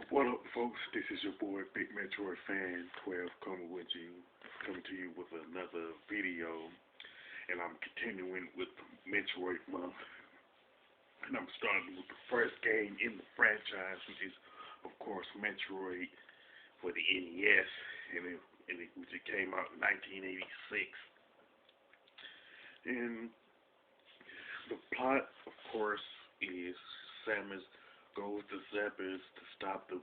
What up, folks? This is your boy Big Metroid Fan 12 coming to you with another video, and I'm continuing with Metroid Month, and I'm starting with the first game in the franchise, which is, of course, Metroid for the NES, which it came out in 1986, and the plot, of course, is Samus goes to Zephyrs to stop the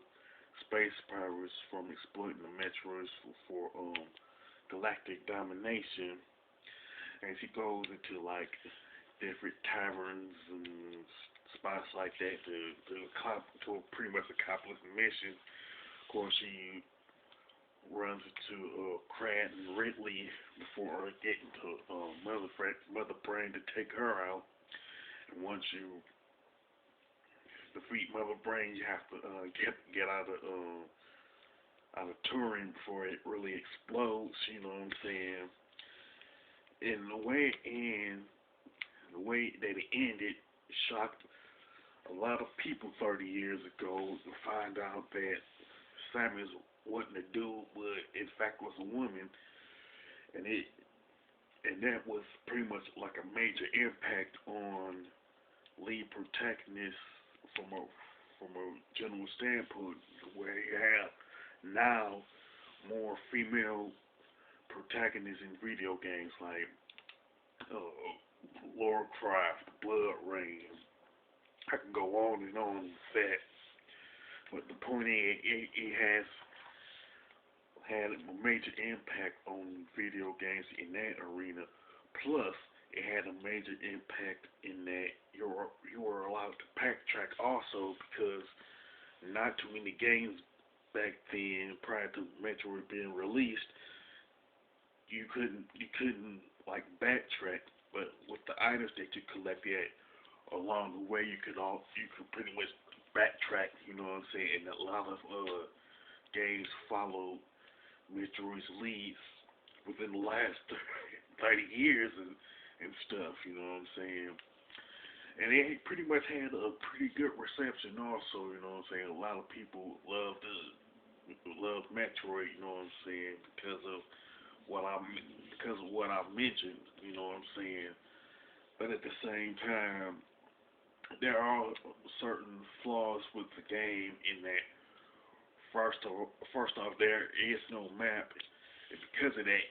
space pirates from exploiting the Metroids for galactic domination. And she goes into like different taverns and spots like that to pretty much accomplish the mission. Of course, she runs into Crat and Ridley before getting to Mother Brain to take her out. And once you defeat Mother Brain, you have to get out of Turing before it really explodes. You know what I'm saying? And the way that it ended shocked a lot of people 30 years ago to find out that Samus wasn't a dude, but in fact was a woman, and that was pretty much like a major impact on lead protagonists from a general standpoint, where you have now more female protagonists in video games like Lara Croft, Blood Rain. I can go on and on with that, but the point is, it has had a major impact on video games in that arena. Plus, it had a major impact in that you were allowed to backtrack also, because not too many games back then, prior to Metroid being released, you couldn't like backtrack. But with the items that you collected along the way, you could pretty much backtrack. You know what I'm saying? And a lot of games followed Metroid's leads within the last 30 years and stuff, you know what I'm saying? And it pretty much had a pretty good reception also, you know what I'm saying? A lot of people loved Metroid, you know what I'm saying, because of what I mentioned, you know what I'm saying? But at the same time, there are certain flaws with the game in that first off, there is no map, and because of that,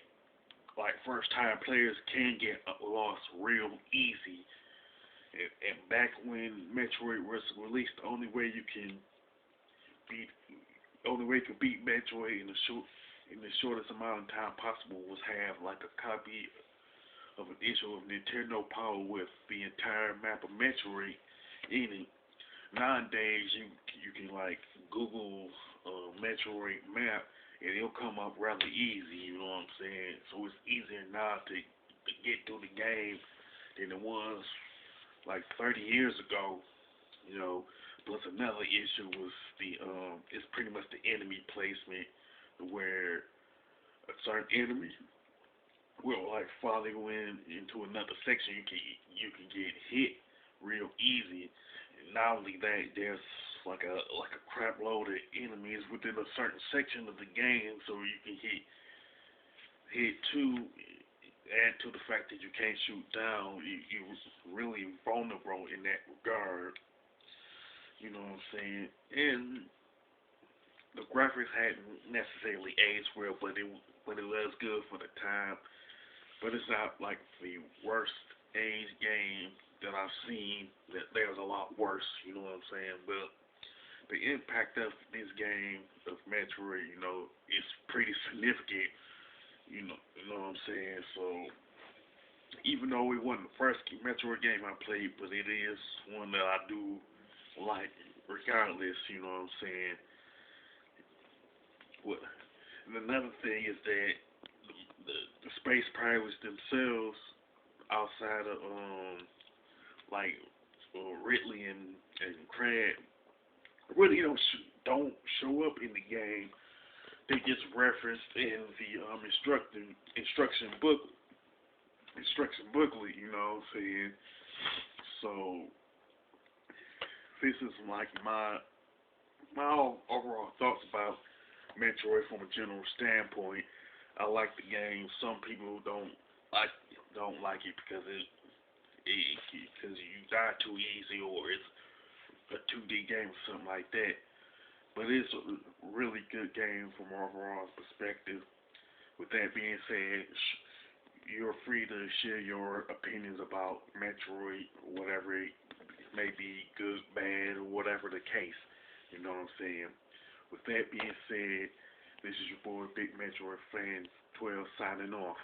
like first time players can get lost real easy. And back when Metroid was released, the only way you could beat Metroid in the shortest amount of time possible was have like a copy of an issue of Nintendo Power with the entire map of Metroid in it. Nowadays you can like Google Metroid map, and it'll come up rather easy, you know what I'm saying? So it's easier now to get through the game than it was like 30 years ago, you know. Plus another issue was it's pretty much the enemy placement, where a certain enemy will like follow you into another section. You can get hit real easy. And not only that, there's like a crap load of enemies within a certain section of the game, so you can hit two. Add to the fact that you can't shoot down, you're really vulnerable in that regard. You know what I'm saying? And the graphics hadn't necessarily aged well, but it was good for the time. But it's not like the worst aged game that I've seen. That there's a lot worse. You know what I'm saying? But the impact of this game of Metroid, you know, is pretty significant. You know what I'm saying? So even though it wasn't the first Metroid game I played, but it is one that I do like regardless. You know what I'm saying? What? And another thing is that the space pirates themselves, outside of like Ridley and Crab, really don't show up in the game. They just referenced in the instruction booklet, you know what I'm saying? So this is like my my overall thoughts about Metroid from a general standpoint. I like the game. Some people don't like it because because you die too easy or it's a 2D game or something like that. But it's a really good game from an overall perspective. With that being said, you're free to share your opinions about Metroid, whatever it may be, good, bad, or whatever the case. You know what I'm saying? With that being said, this is your boy Big Metroid Fan 12 signing off.